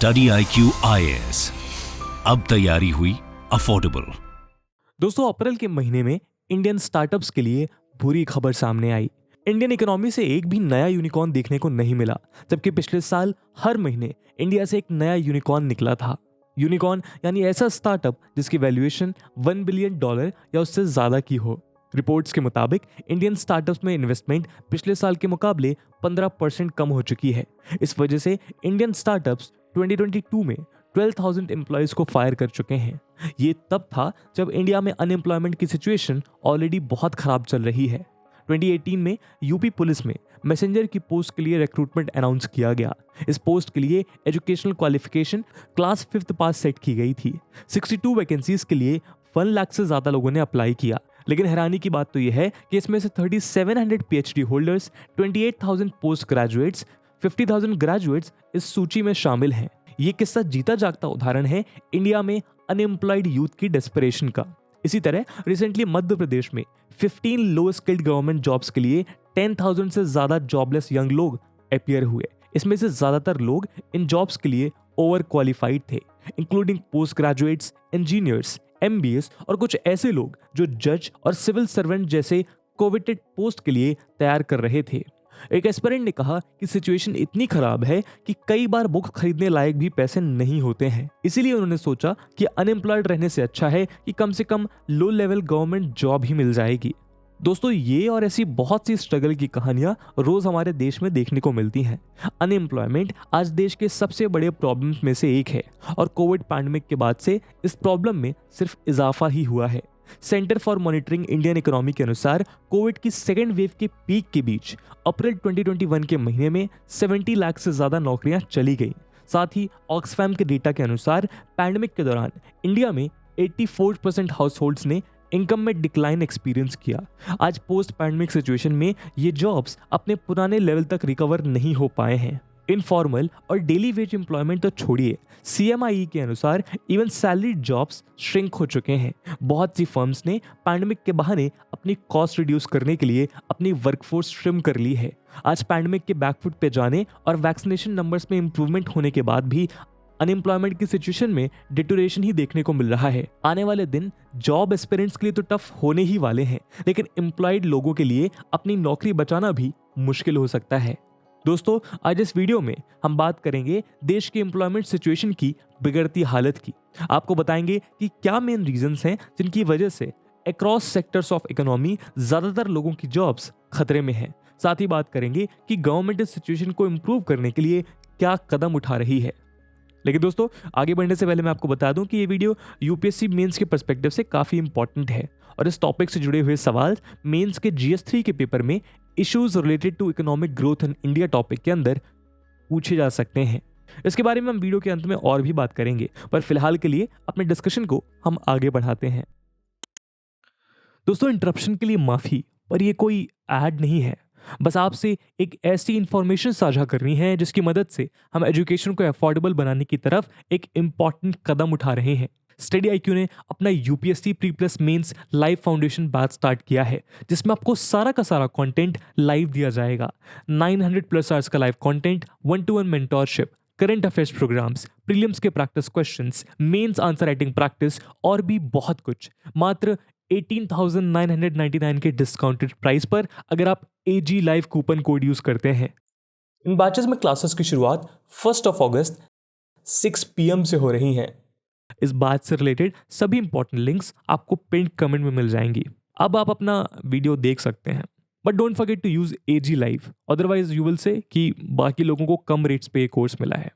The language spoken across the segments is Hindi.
स्टडी IQ IAS, अब तैयारी हुई अफोर्डेबल। दोस्तों, अप्रैल के महीने में इंडियन स्टार्टअप्स के लिए बुरी खबर सामने आई। इंडियन इकोनॉमी से एक भी नया यूनिकॉर्न देखने को नहीं मिला, जबकि पिछले साल हर महीने इंडिया से एक नया यूनिकॉर्न निकला था। यूनिकॉर्न यानी ऐसा स्टार्टअप जिसकी वैल्यूएशन $1 बिलियन या उससे ज्यादा की हो। रिपोर्ट्स के मुताबिक इंडियन स्टार्टअप्स में इन्वेस्टमेंट पिछले साल के मुकाबले 15% कम हो चुकी है। इस वजह से इंडियन स्टार्टअप्स 2022 में 12,000 एम्प्लॉयज को फायर कर चुके हैं। ये तब था जब इंडिया में अनएम्प्लॉयमेंट की सिचुएशन ऑलरेडी बहुत खराब चल रही है। 2018 में यूपी पुलिस में मैसेंजर की पोस्ट के लिए रिक्रूटमेंट अनाउंस किया गया। इस पोस्ट के लिए एजुकेशनल क्वालिफिकेशन क्लास 5th पास सेट की गई थी। 62 वैकेंसीज के लिए 1 लाख से ज्यादा लोगों ने अप्लाई किया। लेकिन हैरानी की बात तो यह है कि इसमें से 3700 PhD holders, 28,000 post graduates, 50,000 graduates इस सूची में शामिल हैं। ये किस्सा जीता जागता उदाहरण है इंडिया में अनएम्प्लॉयड यूथ की डेस्परेशन का। इसी तरह रिसेंटली मध्य प्रदेश में 15 लो स्किल्ड गवर्नमेंट जॉब्स के लिए 10,000 से ज्यादा जॉबलेस यंग लोग अपीयर हुए। इसमें से ज्यादातर लोग इन जॉब्स के लिए ओवर क्वालिफाइड थे, including post graduates, engineers, MBAs और कुछ ऐसे लोग जो जज और सिविल सर्वेंट जैसे कोवेटेड पोस्ट के लिए तैयार कर रहे थे। एक एस्पिरेंट ने कहा कि सिचुएशन इतनी खराब है कि कई बार बुक खरीदने लायक भी पैसे नहीं होते हैं। इसीलिए उन्होंने सोचा कि अनएम्प्लॉयड रहने से अच्छा है कि कम से कम लो लेवल गवर्नमेंट जॉब ही मिल जाएगी। दोस्तों, ये और ऐसी बहुत सी स्ट्रगल की कहानियां रोज हमारे देश में देखने को मिलती हैं। अनएम्प्लॉयमेंट आज देश के सबसे बड़े प्रॉब्लम्स में से एक है और कोविड पैंडेमिक के बाद से इस प्रॉब्लम में सिर्फ इजाफा ही हुआ है। Centre for monitoring Indian economy के अनुसार कोविड की सेकेंड वेव के पीक के बीच अप्रैल 2021 के महीने में 70 लाख से ज्यादा नौकरियां चली गई। साथ ही ऑक्सफैम के डेटा के अनुसार पैंडेमिक के दौरान इंडिया में 84% हाउसहोल्ड्स ने इनकम में डिक्लाइन एक्सपीरियंस किया। आज पोस्ट पैंडेमिक सिचुएशन में ये जॉब्स अपने पुराने लेवल तक रिकवर नहीं हो पाए हैं। इनफॉर्मल और डेली वेज एम्प्लॉयमेंट तो छोड़िए, CMIE के अनुसार इवन सैलरीड जॉब्स श्रिंक हो चुके हैं। बहुत सी फर्म्स ने पैंडेमिक के बहाने अपनी कॉस्ट रिड्यूस करने के लिए अपनी वर्कफोर्स ट्रिम कर ली है। आज पैंडेमिक के बैकफुट पे जाने और वैक्सीनेशन नंबर्स में इंप्रूवमेंट होने के बाद भी अनएम्प्लॉयमेंट की सिचुएशन में डिटोरेशन ही देखने को मिल रहा है। आने वाले दिन जॉब एस्पिरेंट्स के लिए तो टफ होने ही वाले हैं, लेकिन एम्प्लॉयड लोगों के लिए अपनी नौकरी बचाना भी मुश्किल हो सकता है। दोस्तों, आज इस वीडियो में हम बात करेंगे देश की एम्प्लॉयमेंट सिचुएशन की बिगड़ती हालत की। आपको बताएंगे कि क्या मेन रीजंस हैं जिनकी वजह से अक्रॉस सेक्टर्स ऑफ इकोनॉमी ज्यादातर लोगों की जॉब्स खतरे में हैं। साथ ही बात करेंगे कि गवर्नमेंट इस सिचुएशन को इंप्रूव करने के लिए क्या कदम उठा रही है। लेकिन दोस्तों, आगे बढ़ने से पहले मैं आपको बता दूं कि ये वीडियो UPSC मेंस के पर्सपेक्टिव से काफी इंपॉर्टेंट है और इस टॉपिक से जुड़े हुए सवाल मेंस के GS3 के पेपर में issues related to economic growth in India topic के अंदर पूछे जा सकते हैं। इसके बारे में हम वीडियो के अंत में और भी बात करेंगे, पर फिलहाल के लिए अपने डिस्कशन को हम आगे बढ़ाते हैं। दोस्तों, इंटरप्शन के लिए माफी, पर ये कोई ऐड नहीं है। बस आपसे एक ऐसी इंफॉर्मेशन साझा करनी है जिसकी मदद से हम एजुकेशन को अफोर्डेबल बनाने की तरफ एक इंपॉर्टेंट कदम उठा रहे हैं। स्टडी IQ ने अपना UPSC pre plus mains live foundation batch start किया है, जिसमें आपको सारा का सारा कंटेंट लाइव दिया जाएगा। 900+ आवर्स का live content, 1-to-1 mentorship, current affairs programs, prelims के practice questions, mains answer writing practice और भी बहुत कुछ, मात्र 18,999 के डिस्काउंटेड प्राइस पर अगर आप AG live coupon code use करते हैं। इन बैचेस में क्लासेस की शुरुआत 1 अगस्त 6 PM से हो रही हैं। इस बात से रिलेटेड सभी इंपॉर्टेंट लिंक्स आपको पिन कमेंट में मिल जाएंगी। अब आप अपना वीडियो देख सकते हैं, but don't forget to use AG live, otherwise you will say कि बाकी लोगों को कम रेट्स पे कोर्स मिला है।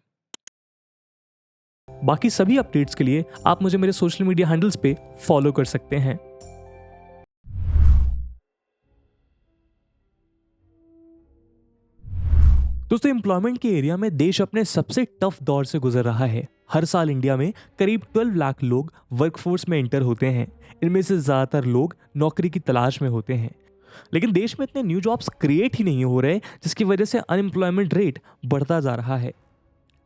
बाकी सभी अपडेट्स के लिए आप मुझे मेरे सोशल मीडिया हैंडल्स पे फॉलो कर सकते हैं। दोस्तों, एम्प्लॉयमेंट के एरिया में देश अपने सबसे टफ दौर से गुजर रहा है। हर साल इंडिया में करीब 12 लाख लोग वर्कफोर्स में एंटर होते हैं। इनमें से ज्यादातर लोग नौकरी की तलाश में होते हैं, लेकिन देश में इतने न्यू जॉब्स क्रिएट ही नहीं हो रहे, जिसकी वजह से अनएम्प्लॉयमेंट रेट बढ़ता जा रहा है।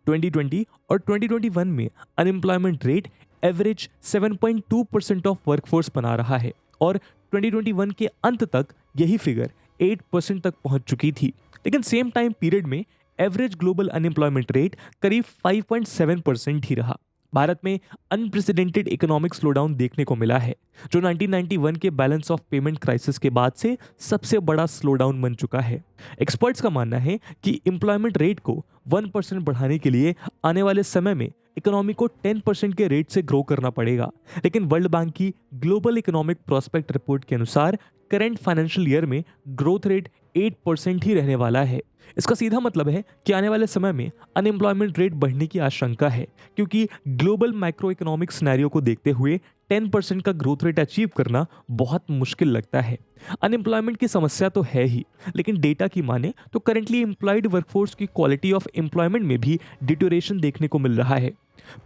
2020 और 2021 में unemployment rate average 7.2% of workforce बना रहा है और 2021 के अंत तक यही फिगर 8% तक पहुंच चुकी थी। लेकिन सेम टाइम पीरियड में एवरेज ग्लोबल अनएम्प्लॉयमेंट रेट करीब 5.7% ही रहा। भारत में अनप्रेसिडेंटेड इकोनॉमिक स्लोडाउन देखने को मिला है, जो 1991 के बैलेंस ऑफ पेमेंट क्राइसिस के बाद से सबसे बड़ा स्लोडाउन बन चुका है। एक्सपर्ट्स का मानना है कि एम्प्लॉयमेंट रेट को 1% बढ़ाने के लिए आने वाले समय में इकोनॉमी को 10% के रेट से ग्रो करना पड़ेगा। लेकिन वर्ल्ड बैंक की ग्लोबल इकोनॉमिक प्रोस्पेक्ट रिपोर्ट के अनुसार करंट फाइनेंशियल ईयर में ग्रोथ रेट 8% ही रहने वाला है। इसका सीधा मतलब है कि आने वाले समय में अनएम्प्लॉयमेंट रेट बढ़ने की आशंका है, क्योंकि ग्लोबल माइक्रो इकोनॉमिक सिनेरियो को देखते हुए 10% का ग्रोथ रेट अचीव करना बहुत मुश्किल लगता है। अनएम्प्लॉयमेंट की समस्या तो है ही, लेकिन डेटा की माने तो करेंटली एम्प्लॉयड वर्कफोर्स की क्वालिटी ऑफ एम्प्लॉयमेंट में भी डिटोरेशन देखने को मिल रहा है।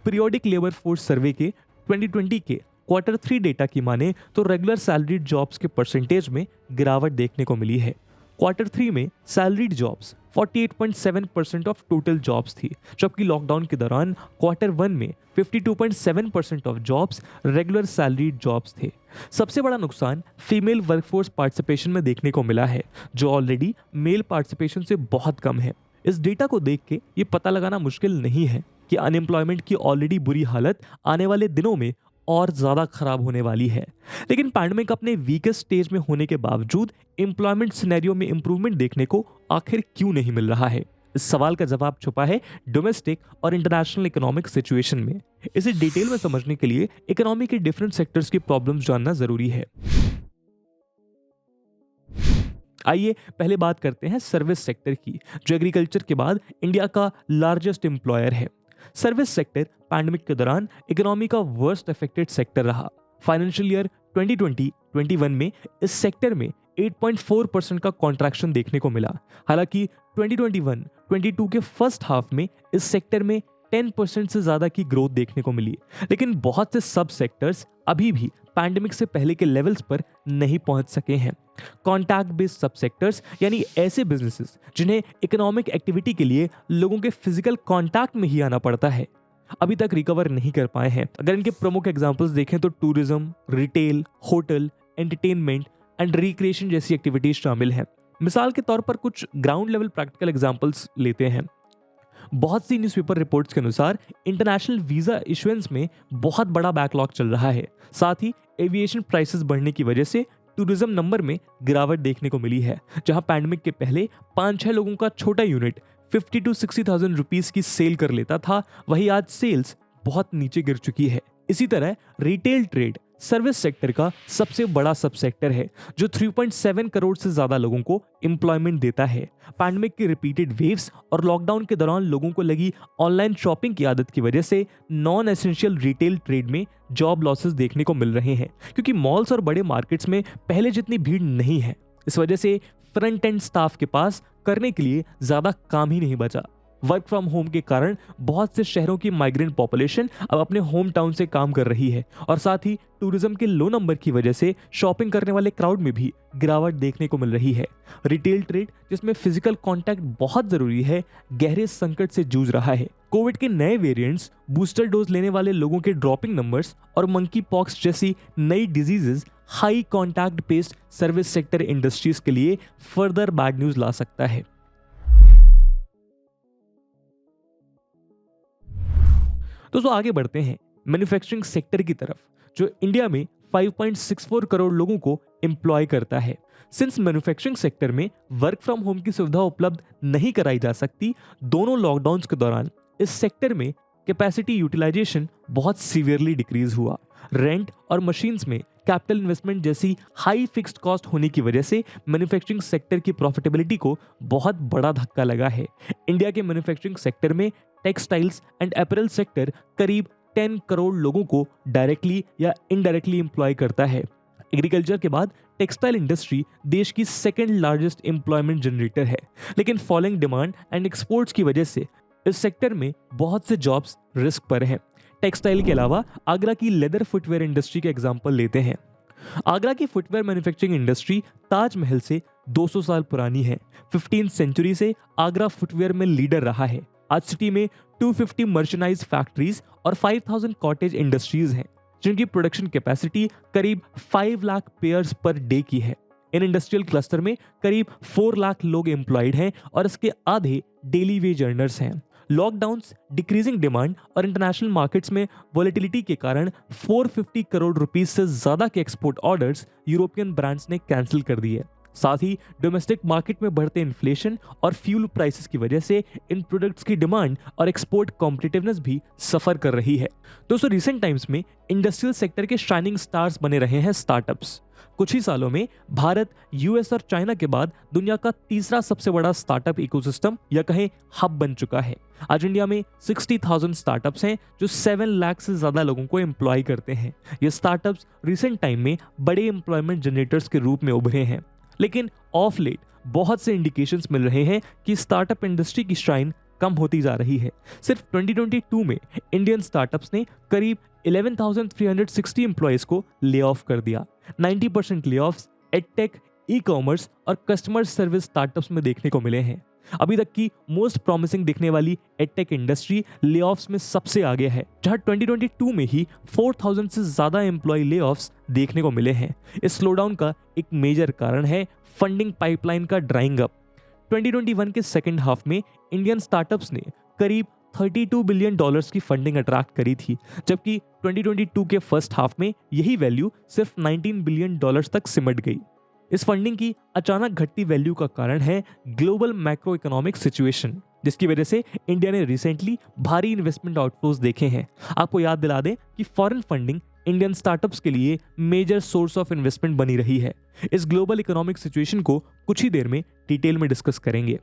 पीरियोडिक लेबर फोर्स सर्वे के 2020 के Q3 डेटा की माने तो रेगुलर सैलरीड जॉब्स के परसेंटेज में गिरावट देखने को मिली है। Q3 में salaried jobs 48.7% of total jobs थी, जबकि लॉकडाउन के दौरान Q1 में 52.7% of jobs regular salaried jobs थे। सबसे बड़ा नुकसान फीमेल वर्कफोर्स पार्टिसिपेशन में देखने को मिला है, जो ऑलरेडी मेल पार्टिसिपेशन से बहुत कम है। इस डेटा को देख के ये पता लगाना मुश्किल नहीं है कि अनएम्प्लॉयमेंट की ऑलरेडी बुरी हालत आने वाले दिनों में और ज़्यादा खराब होने वाली है। लेकिन पैंडेमिक अपने वीकेस्ट स्टेज में होने के बावजूद एम्प्लॉयमेंट सिनेरियो में इंप्रूवमेंट देखने को आखिर क्यों नहीं मिल रहा है? इस सवाल का जवाब छुपा है डोमेस्टिक और इंटरनेशनल इकोनॉमिक सिचुएशन में। इसे डिटेल में समझने के लिए इकोनॉमी के डिफरेंट सेक्टर्स की प्रॉब्लम्स जानना जरूरी है। आइए पहले बात करते हैं सर्विस सेक्टर की, जो एग्रीकल्चर के बाद इंडिया का लार्जेस्ट एम्प्लॉयर है। सर्विस सेक्टर पैंडेमिक के दौरान इकोनॉमी का वर्स्ट अफेक्टेड सेक्टर रहा। फाइनेंशियल ईयर 2020-21 में इस सेक्टर में 8.4% का कॉन्ट्रैक्शन देखने को मिला। हालांकि 2021-22 के फर्स्ट हाफ में इस सेक्टर में 10% से ज्यादा की ग्रोथ देखने को मिली। लेकिन बहुत से सब सेक्टर्स अभी भी पैंडेमिक से पहले के लेवल्स पर नहीं पहुंच सके हैं। कॉन्टैक्ट बेस्ड सब सेक्टर्स यानी ऐसे बिजनेसेस जिन्हें इकोनॉमिक एक्टिविटी के लिए लोगों के फिजिकल कॉन्टैक्ट में ही आना पड़ता है, अभी तक रिकवर नहीं कर पाए हैं। अगर इनके प्रमुख एग्जांपल्स देखें तो tourism, retail, hotel, entertainment and recreation जैसी एक्टिविटीज शामिल हैं। मिसाल के तौर पर कुछ ग्राउंड लेवल प्रैक्टिकल एग्जांपल्स लेते हैं। बहुत सी न्यूज़पेपर रिपोर्ट्स के अनुसार इंटरनेशनल वीजा इशुएंस में बहुत बड़ा बैकलॉग चल रहा है। साथ ही एविएशन प्राइसेस बढ़ने की वजह से टूरिज्म नंबर में गिरावट देखने को मिली है। जहां पैंडेमिक के पहले 5-6 लोगों का छोटा यूनिट 50 to 60,000 रुपीस की सेल कर लेता था, वही आज सेल्स बहुत नीचे गिर चुकी है। इसी तरह रिटेल ट्रेड सर्विस सेक्टर का सबसे बड़ा सब सेक्टर है, जो 3.7 करोड़ से ज्यादा लोगों को एम्प्लॉयमेंट देता है। पैंडेमिक के रिपीटेड वेव्स और लॉकडाउन के दौरान लोगों को लगी ऑनलाइन शॉपिंग की आदत की वजह से नॉन एसेंशियल रिटेल ट्रेड में जॉब लॉसेस देखने को मिल रहे हैं, क्योंकि मॉल्स और बड़े मार्केट्स में पहले जितनी भीड़ नहीं है। इस वजह से फ्रंट एंड स्टाफ के पास करने के लिए ज्यादा काम ही नहीं बचा। वर्क फ्रॉम होम के कारण बहुत से शहरों की माइग्रेंट पॉपुलेशन अब अपने होम टाउन से काम कर रही है, और साथ ही टूरिज्म के लो नंबर की वजह से शॉपिंग करने वाले क्राउड में भी गिरावट देखने को मिल रही है। रिटेल ट्रेड, जिसमें फिजिकल कांटेक्ट बहुत जरूरी है, गहरे संकट से जूझ रहा है। कोविड के नए वेरिएंट्स, बूस्टर डोज लेने वाले लोगों के ड्रॉपिंग नंबर्स और मंकी पॉक्स जैसी नई diseases high contact based service sector industries के लिए फर्दर बैड न्यूज ला सकता है। दोस्तों आगे बढ़ते हैं मैन्युफैक्चरिंग सेक्टर की तरफ, जो इंडिया में 5.64 करोड़ लोगों को एम्प्लॉय करता है। सिंस मैन्युफैक्चरिंग सेक्टर में वर्क फ्रॉम होम की सुविधा उपलब्ध नहीं कराई जा सकती, दोनों लॉकडाउन्स के दौरान इस सेक्टर में कैपेसिटी यूटिलाइजेशन बहुत सीवियरली डिक्रीज हुआ। रेंट और मशीन्स में कैपिटल इन्वेस्टमेंट जैसी हाई फिक्स्ड कॉस्ट होने की वजह से मैन्युफैक्चरिंग सेक्टर की प्रॉफिटेबिलिटी को बहुत बड़ा धक्का लगा है। इंडिया के मैन्युफैक्चरिंग सेक्टर में टेक्सटाइल्स एंड अपैरल सेक्टर करीब 10 करोड़ लोगों को डायरेक्टली या इनडायरेक्टली एम्प्लॉय करता है। एग्रीकल्चर के बाद टेक्सटाइल इंडस्ट्री देश की सेकेंड लार्जेस्ट एम्प्लॉयमेंट जनरेटर है, लेकिन फॉलिंग डिमांड एंड एक्सपोर्ट्स की वजह से इस सेक्टर में बहुत से जॉब्स रिस्क पर हैं। टेक्सटाइल के अलावा आगरा की लेदर फुटवेयर इंडस्ट्री का एग्जांपल लेते हैं। आगरा की फुटवेयर मैन्युफैक्चरिंग इंडस्ट्री ताजमहल से 200 साल पुरानी है। 15th सेंचुरी से आगरा फुटवेयर में लीडर रहा है। आज सिटी में 250 मर्चेंडाइज फैक्ट्रीज और 5000 कॉटेज इंडस्ट्रीज हैं, जिनकी प्रोडक्शन कैपेसिटी करीब 5 लाख पेयर्स पर डे की है। इन इंडस्ट्रियल क्लस्टर में करीब 4 लाख लोग एम्प्लॉयड हैं और इसके आधे डेली वेज अर्नर्स हैं। लॉकडाउन्स, डिक्रीजिंग डिमांड और इंटरनेशनल मार्केट्स में वॉलेटिलिटी के कारण 450 करोड़ रुपीस से ज्यादा के एक्सपोर्ट ऑर्डर्स यूरोपियन ब्रांड्स ने कैंसिल कर दिए। साथ ही डोमेस्टिक मार्केट में बढ़ते इन्फ्लेशन और फ्यूल प्राइसेस की वजह से इन प्रोडक्ट्स की डिमांड और एक्सपोर्ट कॉम्पिटिटिवनेस भी सफर कर रही है। दोस्तों, रिसेंट टाइम्स में इंडस्ट्रियल सेक्टर के शाइनिंग स्टार्स बने रहे हैं स्टार्टअप्स। कुछ ही सालों में भारत, यूएस और चाइना के बाद दुनिया का तीसरा सबसे बड़ा स्टार्टअप इकोसिस्टम या कहें हब बन चुका है। आज इंडिया में 60,000 स्टार्टअप्स हैं जो 7 लाख से ज्यादा लोगों को एम्प्लॉय करते हैं। ये स्टार्टअप्स रिसेंट टाइम में बड़े एम्प्लॉयमेंट जनरेटर्स के रूप में उभरे हैं, लेकिन ऑफ लेट बहुत से इंडिकेशंस मिल रहे हैं कि स्टार्टअप इंडस्ट्री की शाइन कम होती जा रही है। सिर्फ 2022 में इंडियन स्टार्टअप्स ने करीब 11,360 एम्प्लॉयज को ले ऑफ कर दिया। 90% ले ऑफ्स एडटेक, ई कॉमर्स और कस्टमर सर्विस स्टार्टअप्स में देखने को मिले हैं। अभी तक की मोस्ट प्रॉमिसिंग दिखने वाली एडटेक इंडस्ट्री ले ऑफ्स में सबसे आगे है, जहां 2022 में ही 4,000 से ज्यादा एम्प्लॉय ले ऑफ्स देखने को मिले हैं। इस स्लोडाउन का एक मेजर कारण है फंडिंग पाइपलाइन का ड्राइंग अप। 2021 के सेकेंड हाफ में इंडियन स्टार्टअप्स ने करीब $32 बिलियन की फंडिंग अट्रैक्ट करी थी, जबकि 2022 के फर्स्ट हाफ में यही वैल्यू सिर्फ $19 बिलियन तक सिमट गई। इस फंडिंग की अचानक घटती वैल्यू का कारण है ग्लोबल मैक्रो इकोनॉमिक सिचुएशन, जिसकी वजह से इंडिया ने रिसेंटली भारी इन्वेस्टमेंट आउटफ्लोज देखे हैं। आपको याद दिला दें कि फॉरेन फंडिंग इंडियन स्टार्टअप्स के लिए मेजर सोर्स ऑफ इन्वेस्टमेंट बनी रही है। इस ग्लोबल इकोनॉमिक सिचुएशन को कुछ ही देर में डिटेल में डिस्कस करेंगे।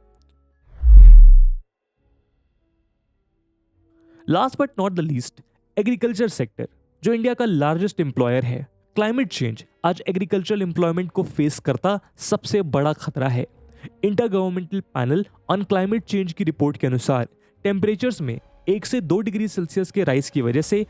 Last but not the least, agriculture sector, जो इंडिया का लार्जेस्ट एम्प्लॉयर है। क्लाइमेट चेंज आज एग्रीकल्चरल एम्प्लॉयमेंट को फेस करता सबसे बड़ा खतरा है। Inter governmental panel on climate change की रिपोर्ट के अनुसार टेम्परेचर्स में 1 से 2 डिग्री सेल्सियस के राइज की वजह से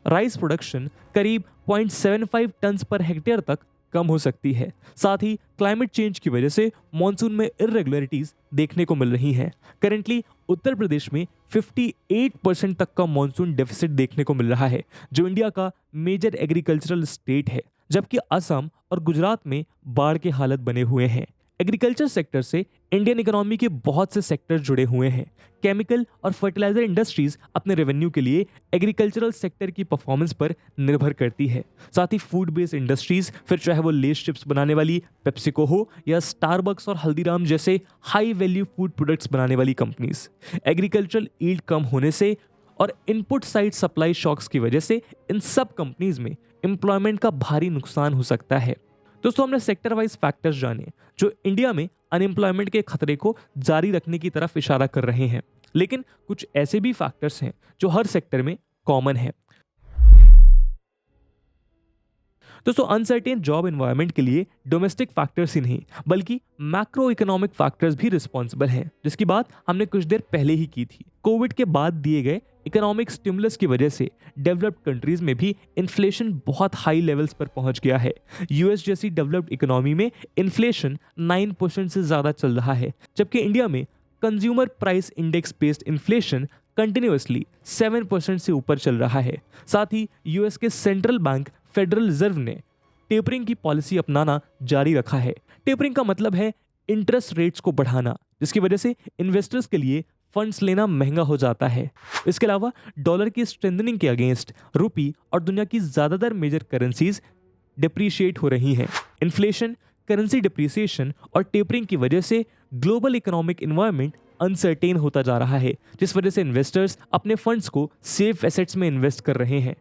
राइस प्रोडक्शन करीब 0.75 टन पर हेक्टेयर तक कम हो सकती है। साथ ही क्लाइमेट चेंज की वजह से मॉनसून में इरेगुलरिटीज देखने को मिल रही हैं। करेंटली उत्तर प्रदेश में 58% तक का मॉनसून डेफिसिट देखने को मिल रहा है, जो इंडिया का मेजर एग्रीकल्चरल स्टेट है, जबकि असम और गुजरात में बाढ़ के हालत बने हुए हैं। एग्रीकल्चर सेक्टर से इंडियन इकोनॉमी के बहुत से सेक्टर जुड़े हुए हैं। केमिकल और फर्टिलाइजर इंडस्ट्रीज अपने रेवेन्यू के लिए एग्रीकल्चरल सेक्टर की परफॉर्मेंस पर निर्भर करती है। साथ ही फूड बेस्ड इंडस्ट्रीज, फिर चाहे वो लेस चिप्स बनाने वाली पेप्सिको हो या स्टारबक्स और हल्दीराम जैसे हाई वैल्यू फूड प्रोडक्ट्स बनाने वाली कंपनीज, एग्रीकल्चरल यील्ड कम होने से और इनपुट साइड सप्लाई शॉक्स की वजह से इन सब कंपनीज में एम्प्लॉयमेंट का भारी नुकसान हो सकता है। दोस्तों, हमने सेक्टर वाइज फैक्टर्स जाने जो इंडिया में अनएम्प्लॉयमेंट के खतरे को जारी रखने की तरफ इशारा कर रहे हैं, लेकिन कुछ ऐसे भी फैक्टर्स हैं जो हर सेक्टर में कॉमन है। दोस्तों, अनसर्टेन जॉब एनवायरनमेंट के लिए डोमेस्टिक फैक्टर्स ही नहीं बल्कि मैक्रो इकोनॉमिक फैक्टर्स भी रिस्पॉन्सिबल हैं, जिसकी बात हमने कुछ देर पहले ही की थी। कोविड के बाद दिए गए इकोनॉमिक स्टिमुलस की वजह से डेवलप्ड कंट्रीज में भी इन्फ्लेशन बहुत हाई लेवल्स पर पहुंच गया है। यूएस जैसी डेवलप्ड इकोनॉमी में इन्फ्लेशन 9% से ज्यादा चल रहा है, जबकि इंडिया में consumer price index based inflation continuously 7% से ऊपर चल रहा है। साथ ही यूएस के सेंट्रल बैंक फेडरल रिजर्व ने टेपरिंग की पॉलिसी अपनाना जारी रखा है। टेपरिंग का मतलब है इंटरेस्ट रेट्स को बढ़ाना, जिसकी वजह से इन्वेस्टर्स के लिए फंड्स लेना महंगा हो जाता है। इसके अलावा डॉलर की स्ट्रेंथनिंग के अगेंस्ट रुपी और दुनिया की ज्यादातर मेजर करेंसीज डिप्रिशिएट हो रही हैं। इन्फ्लेशन, करेंसी डिप्रिसिएशन और टेपरिंग की वजह से ग्लोबल इकोनॉमिक एनवायरनमेंट अनसर्टेन होता जा रहा है, जिस वजह से इन्वेस्टर्स अपने फंड्स को सेफ एसेट्स में इन्वेस्ट कर रहे हैं।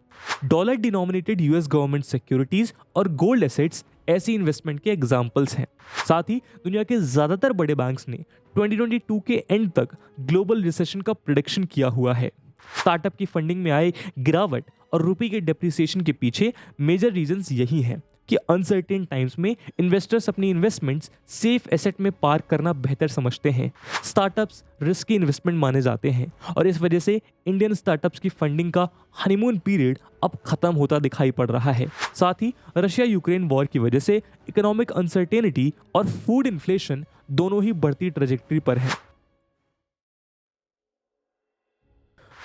Dollar denominated US government securities और गोल्ड एसेट्स ऐसी इन्वेस्टमेंट के एग्जाम्पल्स हैं। साथ ही दुनिया के ज्यादातर बड़े बैंक्स ने 2022 के एंड तक ग्लोबल रिसेशन का प्रेडिक्शन किया हुआ है। स्टार्टअप की फंडिंग में आए गिरावट और रुपये के डेप्रिसिएशन के पीछे मेजर रीजंस यही हैं कि अनसर्टेन टाइम्स में इन्वेस्टर्स अपनी इन्वेस्टमेंट्स सेफ एसेट में पार्क करना बेहतर समझते हैं। स्टार्टअप्स रिस्की इन्वेस्टमेंट माने जाते हैं और इस वजह से इंडियन स्टार्टअप्स की फंडिंग का हनीमून पीरियड अब खत्म होता दिखाई पड़ रहा है। साथ ही रशिया यूक्रेन वॉर की वजह से इकोनॉमिक अनसर्टेनिटी और फूड इन्फ्लेशन दोनों ही बढ़ती ट्रेजेक्टरी पर है।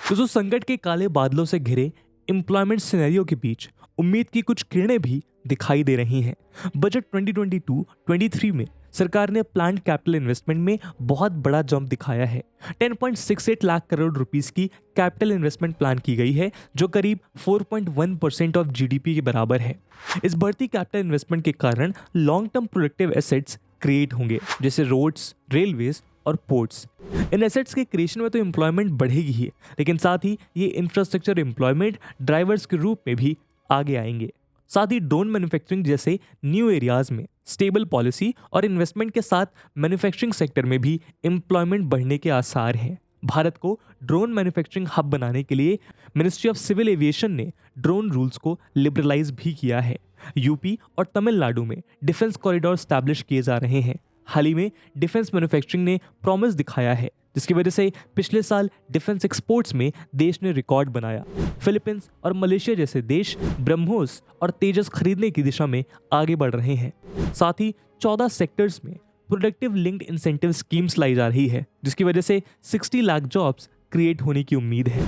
तो संकट के काले बादलों से घिरे एम्प्लॉयमेंट सिनेरियो के बीच उम्मीद की कुछ किरणें भी दिखाई दे रही हैं। बजट 2022-23 में सरकार ने प्लान्ड कैपिटल इन्वेस्टमेंट में बहुत बड़ा जंप दिखाया है। 10.68 लाख करोड़ रुपीस की कैपिटल इन्वेस्टमेंट प्लान की गई है, जो करीब 4.1% ऑफ जीडीपी के बराबर है। इस बढ़ती कैपिटल इन्वेस्टमेंट के कारण long term productive assets create होंगे, जैसे रोड्स, रेलवेज और पोर्ट्स। इन एसेट्स के क्रिएशन में तो एम्प्लॉयमेंट बढ़ेगी ही, लेकिन साथ ही ये इंफ्रास्ट्रक्चर एम्प्लॉयमेंट ड्राइवर्स के रूप में भी आगे आएंगे। साथ ही ड्रोन मैन्युफैक्चरिंग जैसे न्यू एरियाज में स्टेबल पॉलिसी और इन्वेस्टमेंट के साथ मैन्युफैक्चरिंग सेक्टर में भी एम्प्लॉयमेंट बढ़ने के आसार हैं। भारत को ड्रोन मैन्युफैक्चरिंग हब बनाने के लिए मिनिस्ट्री ऑफ सिविल एविएशन ने ड्रोन रूल्स को लिबरलाइज भी किया है। यूपी और तमिलनाडु में डिफेंस कॉरिडोर स्टैब्लिश किए जा रहे हैं। हाल ही में डिफेंस मैन्युफैक्चरिंग ने प्रॉमिस दिखाया है, जिसकी वजह से पिछले साल डिफेंस एक्सपोर्ट्स में देश ने रिकॉर्ड बनाया। फिलीपींस और मलेशिया जैसे देश ब्रह्मोस और तेजस खरीदने की दिशा में आगे बढ़ रहे हैं। साथ ही 14 सेक्टर्स में प्रोडक्टिव लिंक्ड इंसेंटिव स्कीम्स लाई जा रही है, जिसकी वजह से 60 लाख जॉब्स क्रिएट होने की उम्मीद है।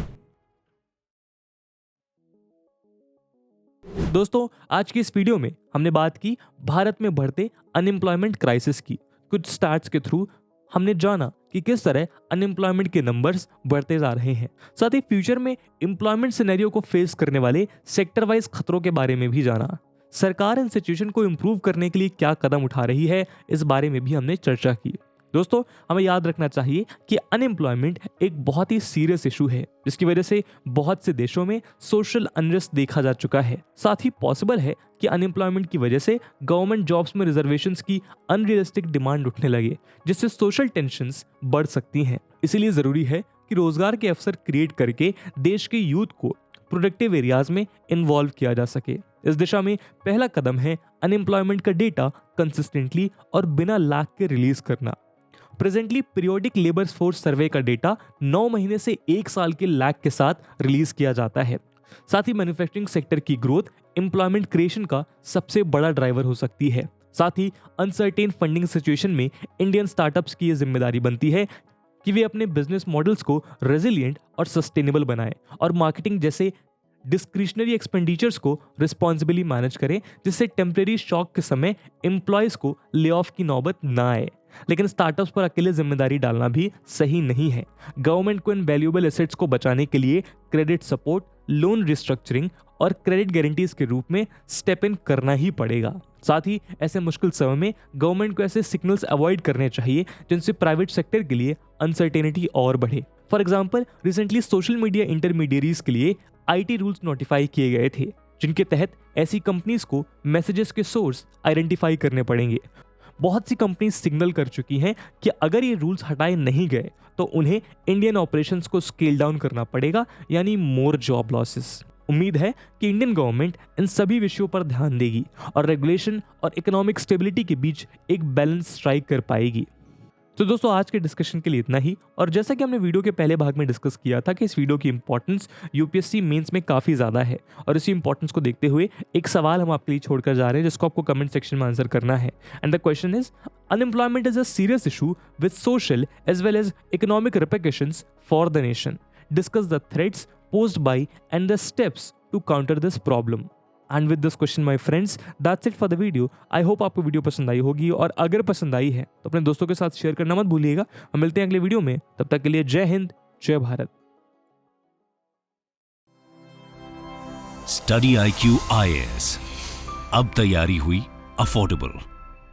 दोस्तों, आज की इस वीडियो में हमने बात की भारत में बढ़ते अनएम्प्लॉयमेंट क्राइसिस की। कुछ स्टैट्स के थ्रू हमने जाना कि किस तरह अनएम्प्लॉयमेंट के नंबर्स बढ़ते जा रहे हैं। साथ ही फ्यूचर में एम्प्लॉयमेंट सिनेरियो को फेस करने वाले सेक्टर वाइज खतरों के बारे में भी जाना। सरकार इन सिचुएशन को इम्प्रूव करने के लिए क्या कदम उठा रही है, इस बारे में भी हमने चर्चा की। दोस्तों, हमें याद रखना चाहिए कि अनएम्प्लॉयमेंट एक बहुत ही सीरियस इशू है, जिसकी वजह से बहुत से देशों में सोशल अनरेस्ट देखा जा चुका है। साथ ही पॉसिबल है कि अनएम्प्लॉयमेंट की वजह से गवर्नमेंट जॉब्स में रिजर्वेशंस की अनरियलिस्टिक डिमांड उठने लगे, जिससे सोशल टेंशंस बढ़ सकती हैं। इसीलिए जरूरी है कि रोजगार के अवसर क्रिएट करके देश के यूथ को प्रोडक्टिव एरियाज में इन्वॉल्व किया जा सके। इस दिशा में पहला कदम है अनएम्प्लॉयमेंट का डेटा कंसिस्टेंटली और बिना लाग के रिलीज करना। Presently periodic labour force survey का डेटा 9 महीने से 1 साल के लैग के साथ रिलीज किया जाता है। साथ ही मैन्युफैक्चरिंग सेक्टर की ग्रोथ एम्प्लॉयमेंट क्रिएशन का सबसे बड़ा ड्राइवर हो सकती है। साथ ही अनसर्टेन फंडिंग सिचुएशन में इंडियन स्टार्टअप्स की यह जिम्मेदारी बनती है कि वे अपने बिजनेस मॉडल्स को रेजिलिएंट और सस्टेनेबल बनाएं और मार्केटिंग जैसे डिस्क्रिशनरी एक्सपेंडिचर्स को रिस्पॉन्सिबली मैनेज करें, जिससे टेम्परेरी शॉक के समय एम्प्लॉयज को ले ऑफ की नौबत ना आए। लेकिन स्टार्टअप्स पर अकेले जिम्मेदारी डालना भी सही नहीं है। गवर्नमेंट को इन वैल्यूएबल एसेट्स को बचाने के लिए क्रेडिट सपोर्ट, लोन रिस्ट्रक्चरिंग और क्रेडिट गारंटीज के रूप में स्टेप इन करना ही पड़ेगा। साथ ही ऐसे मुश्किल समय में गवर्नमेंट को ऐसे सिग्नल्स अवॉइड करने चाहिए जिनसे प्राइवेट सेक्टर के लिए अनसर्टेनिटी और बढ़े। For example, recently social media intermediaries के लिए आईटी रूल्स नोटिफाई किए गए थे, जिनके तहत ऐसी कंपनीज को मैसेजेस के सोर्स आइडेंटिफाई करने पड़ेंगे। बहुत सी कंपनीज सिग्नल कर चुकी हैं कि अगर ये रूल्स हटाए नहीं गए तो उन्हें इंडियन ऑपरेशंस को स्केल डाउन करना पड़ेगा, यानी मोर जॉब लॉसेस। उम्मीद है कि इंडियन गवर्नमेंट इन सभी विषयों पर ध्यान देगी और रेगुलेशन और इकोनॉमिक स्टेबिलिटी के बीच एक बैलेंस स्ट्राइक कर पाएगी। तो दोस्तों, आज के डिस्कशन के लिए इतना ही। और जैसा कि हमने वीडियो के पहले भाग में डिस्कस किया था कि इस वीडियो की इंपॉर्टेंस यूपीएससी मेंस में काफ़ी ज़्यादा है, और इसी इंपॉर्टेंस को देखते हुए एक सवाल हम आपके लिए छोड़कर जा रहे हैं, जिसको आपको कमेंट सेक्शन में आंसर करना है। And the question is, unemployment is a serious issue with social as well as economic repercussions for the nation. Discuss the threats posed by and the steps to counter this problem. And with this question, my friends, that's it for the video. I hope आपको वीडियो पसंद आई होगी, और अगर पसंद आई है तो अपने दोस्तों के साथ शेयर करना मत भूलिएगा। हम मिलते हैं अगले वीडियो में, तब तक के लिए जय हिंद, जय भारत। स्टडी IQ IAS, अब तैयारी हुई अफोर्डेबल।